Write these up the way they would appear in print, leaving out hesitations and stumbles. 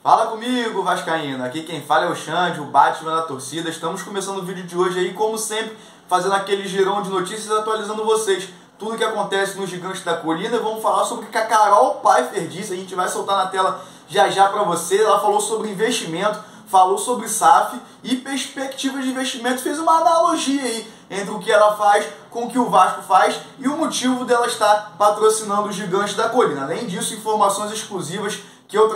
Fala comigo, vascaíno. Aqui quem fala é o Xande, o Batman da torcida. Estamos começando o vídeo de hoje aí, como sempre, fazendo aquele girão de notícias, atualizando vocês tudo que acontece no Gigante da Colina. Vamos falar sobre o que a Carol Pfeiffer disse. A gente vai soltar na tela já já para você. Ela falou sobre investimento, falou sobre SAF e perspectivas de investimento. Fez uma analogia aí entre o que ela faz com o que o Vasco faz e o motivo dela estar patrocinando o Gigante da Colina. Além disso, informações exclusivas que eu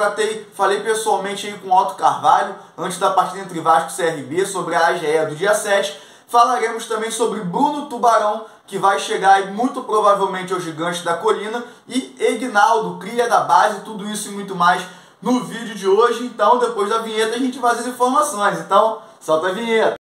falei pessoalmente aí com o Otto Carvalho, antes da partida entre Vasco e CRB, sobre a AGE do dia 7. Falaremos também sobre Bruno Tubarão, que vai chegar aí muito provavelmente ao Gigante da Colina, e Egnaldo, cria da base, tudo isso e muito mais no vídeo de hoje. Então, depois da vinheta, a gente faz as informações. Então, solta a vinheta.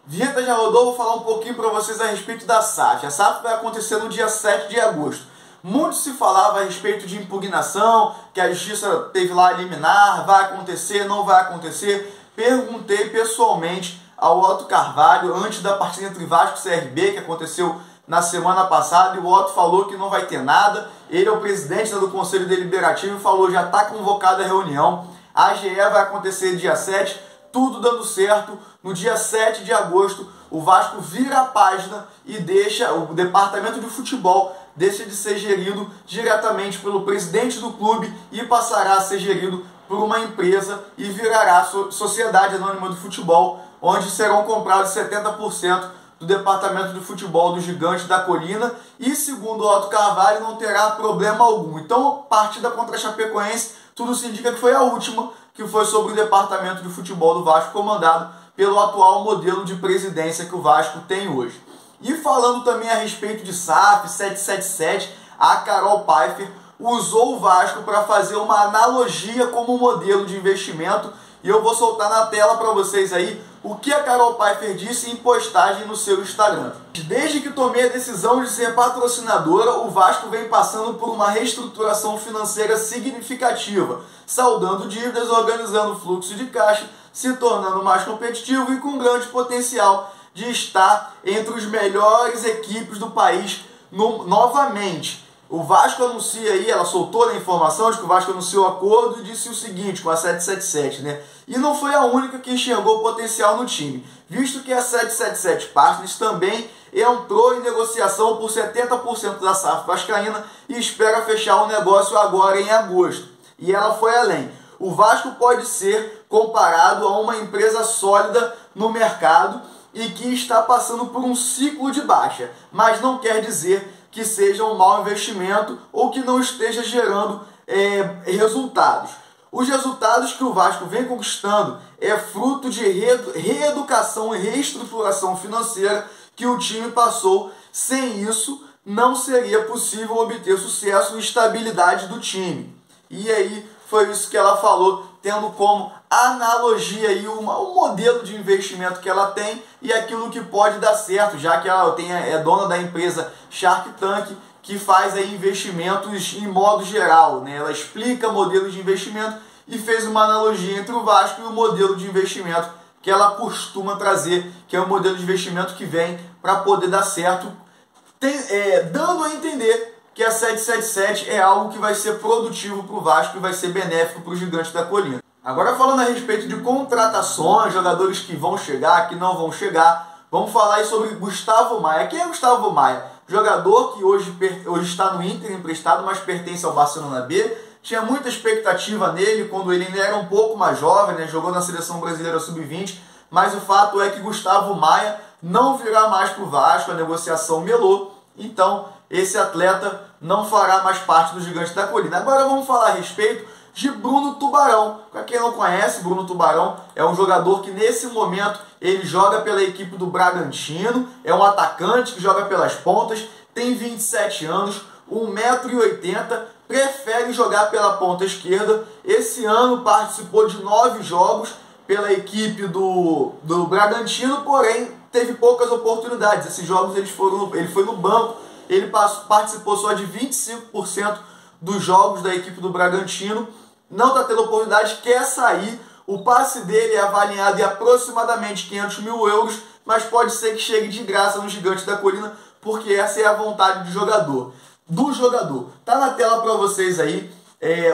Vinheta já rodou, vou falar um pouquinho para vocês a respeito da SAF. A SAF vai acontecer no dia 7 de agosto. Muito se falava a respeito de impugnação, que a justiça teve lá a liminar, vai acontecer, não vai acontecer. Perguntei pessoalmente ao Otto Carvalho, antes da partida entre Vasco e CRB, que aconteceu na semana passada, e o Otto falou que não vai ter nada. Ele é o presidente do Conselho Deliberativo e falou, já está convocada a reunião. A AGE vai acontecer dia 7, tudo dando certo. No dia 7 de agosto, o Vasco vira a página e deixa o departamento de futebol deixa de ser gerido diretamente pelo presidente do clube e passará a ser gerido por uma empresa e virará a Sociedade Anônima do Futebol, onde serão comprados 70% do departamento de futebol do Gigante da Colina e, segundo o Otto Carvalho, não terá problema algum. Então, partida contra a Chapecoense, tudo se indica que foi a última, que foi sobre o departamento de futebol do Vasco, comandado pelo atual modelo de presidência que o Vasco tem hoje. E falando também a respeito de SAF, 777, a Carol Pfeiffer usou o Vasco para fazer uma analogia como modelo de investimento, e eu vou soltar na tela para vocês aí o que a Carol Pfeiffer disse em postagem no seu Instagram. Desde que tomei a decisão de ser patrocinadora, o Vasco vem passando por uma reestruturação financeira significativa, saldando dívidas, organizando fluxo de caixa, se tornando mais competitivo e com grande potencial de estar entre os melhores equipes do país novamente. O Vasco anuncia aí, ela soltou a informação de que o Vasco anunciou o acordo e disse o seguinte com a 777, né? E não foi a única que enxergou potencial no time, visto que a 777 Partners também entrou em negociação por 70% da SAF vascaína e espera fechar o negócio agora em agosto. E ela foi além. O Vasco pode ser comparado a uma empresa sólida no mercado e que está passando por um ciclo de baixa, mas não quer dizer que seja um mau investimento ou que não esteja gerando resultados. Os resultados que o Vasco vem conquistando é fruto de reeducação e reestruturação financeira que o time passou. Sem isso, não seria possível obter sucesso e estabilidade do time. E aí foi isso que ela falou, tendo como analogia aí um modelo de investimento que ela tem e aquilo que pode dar certo, já que ela é dona da empresa Shark Tank, que faz aí investimentos em modo geral, né? Ela explica modelos de investimento e fez uma analogia entre o Vasco e o modelo de investimento que ela costuma trazer, que é o modelo de investimento que vem para poder dar certo, dando a entender que a 777 é algo que vai ser produtivo para o Vasco e vai ser benéfico para o Gigante da Colina. Agora, falando a respeito de contratações, jogadores que vão chegar, que não vão chegar, vamos falar aí sobre Gustavo Maia. Quem é Gustavo Maia? Jogador que hoje está no Inter emprestado, mas pertence ao Barcelona B. Tinha muita expectativa nele quando ele ainda era um pouco mais jovem, né? Jogou na Seleção Brasileira Sub-20, mas o fato é que Gustavo Maia não virá mais para o Vasco, a negociação melou, então esse atleta não fará mais parte do Gigante da Colina. Agora vamos falar a respeito de Bruno Tubarão. Para quem não conhece, Bruno Tubarão é um jogador que nesse momento ele joga pela equipe do Bragantino, é um atacante que joga pelas pontas, tem 27 anos, 1,80 m, prefere jogar pela ponta esquerda. Esse ano participou de 9 jogos pela equipe do Bragantino, porém teve poucas oportunidades. Esses jogos ele foi no banco, ele participou só de 25% dos jogos da equipe do Bragantino, não está tendo oportunidade, quer sair. O passe dele é avaliado em aproximadamente 500 mil euros, mas pode ser que chegue de graça no Gigante da Colina, porque essa é a vontade do jogador. Tá na tela para vocês aí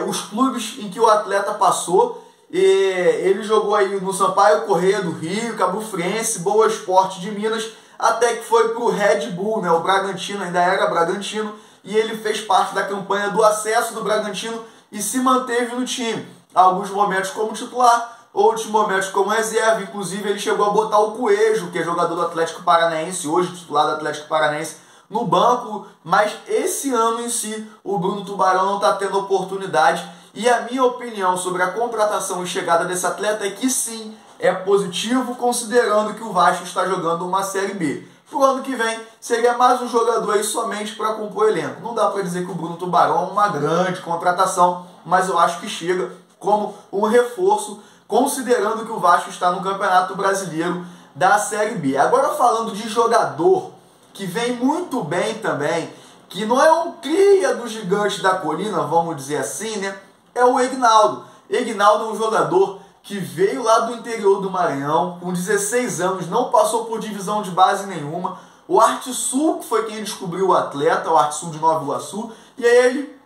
os clubes em que o atleta passou. Ele jogou aí no Sampaio Corrêa do Rio, Cabo Friense, Boa Esporte de Minas, até que foi pro Red Bull, né? O Bragantino ainda era Bragantino, e ele fez parte da campanha do acesso do Bragantino e se manteve no time. Alguns momentos como titular, outros momentos como reserva. Inclusive ele chegou a botar o Coelho, que é jogador do Atlético Paranaense, hoje titular do Atlético Paranaense, no banco. Mas esse ano em si, o Bruno Tubarão não está tendo oportunidade. E a minha opinião sobre a contratação e chegada desse atleta é que sim, é positivo, considerando que o Vasco está jogando uma Série B. Pro ano que vem, seria mais um jogador aí somente para compor elenco. Não dá para dizer que o Bruno Tubarão é uma grande contratação, mas eu acho que chega como um reforço, considerando que o Vasco está no Campeonato Brasileiro da Série B. Agora, falando de jogador que vem muito bem também, que não é um cria do Gigante da Colina, vamos dizer assim, né? É o Egnaldo. Egnaldo é um jogador que veio lá do interior do Maranhão, com 16 anos, não passou por divisão de base nenhuma. O Arte Sul, que foi quem descobriu o atleta, o Arte Sul de Nova Iguaçu, e aí ele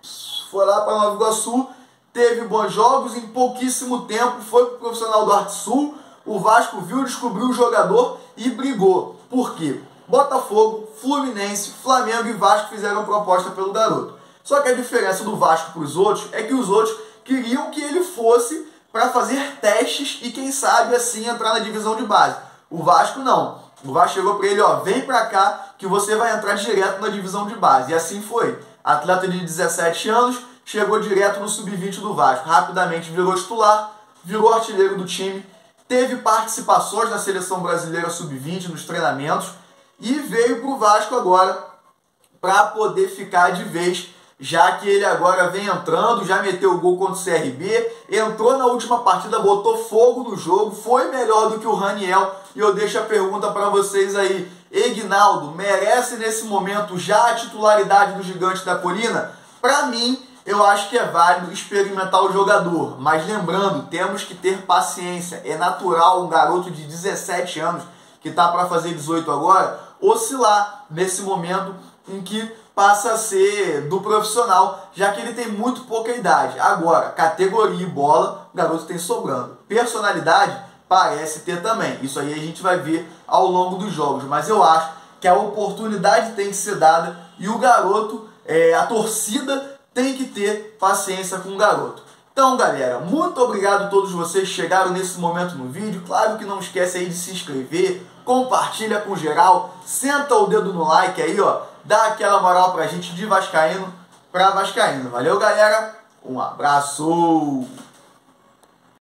foi lá para Nova Iguaçu, teve bons jogos, em pouquíssimo tempo foi pro profissional do Arte Sul. O Vasco viu, descobriu o jogador e brigou. Por quê? Botafogo, Fluminense, Flamengo e Vasco fizeram proposta pelo garoto. Só que a diferença do Vasco para os outros é que os outros queriam que ele fosse para fazer testes e quem sabe assim entrar na divisão de base. O Vasco não. O Vasco chegou para ele, ó, vem para cá que você vai entrar direto na divisão de base. E assim foi. Atleta de 17 anos, chegou direto no sub-20 do Vasco. Rapidamente virou titular, virou artilheiro do time, teve participações na seleção brasileira sub-20 nos treinamentos e veio para o Vasco agora para poder ficar de vez, já que ele agora vem entrando, já meteu o gol contra o CRB, entrou na última partida, botou fogo no jogo, foi melhor do que o Raniel. E eu deixo a pergunta para vocês aí, Egnaldo merece nesse momento já a titularidade do Gigante da Colina? Para mim, eu acho que é válido experimentar o jogador, mas lembrando, temos que ter paciência. É natural um garoto de 17 anos, que está para fazer 18 agora, oscilar nesse momento em que passa a ser do profissional, já que ele tem muito pouca idade. Agora, categoria e bola, o garoto tem sobrando. Personalidade, parece ter também. Isso aí a gente vai ver ao longo dos jogos. Mas eu acho que a oportunidade tem que ser dada e o garoto, a torcida tem que ter paciência com o garoto. Então, galera, muito obrigado a todos vocês que chegaram nesse momento no vídeo. Claro que não esquece aí de se inscrever, compartilha com geral, senta o dedo no like aí, ó, dá aquela moral pra gente de vascaíno pra vascaíno. Valeu, galera, um abraço!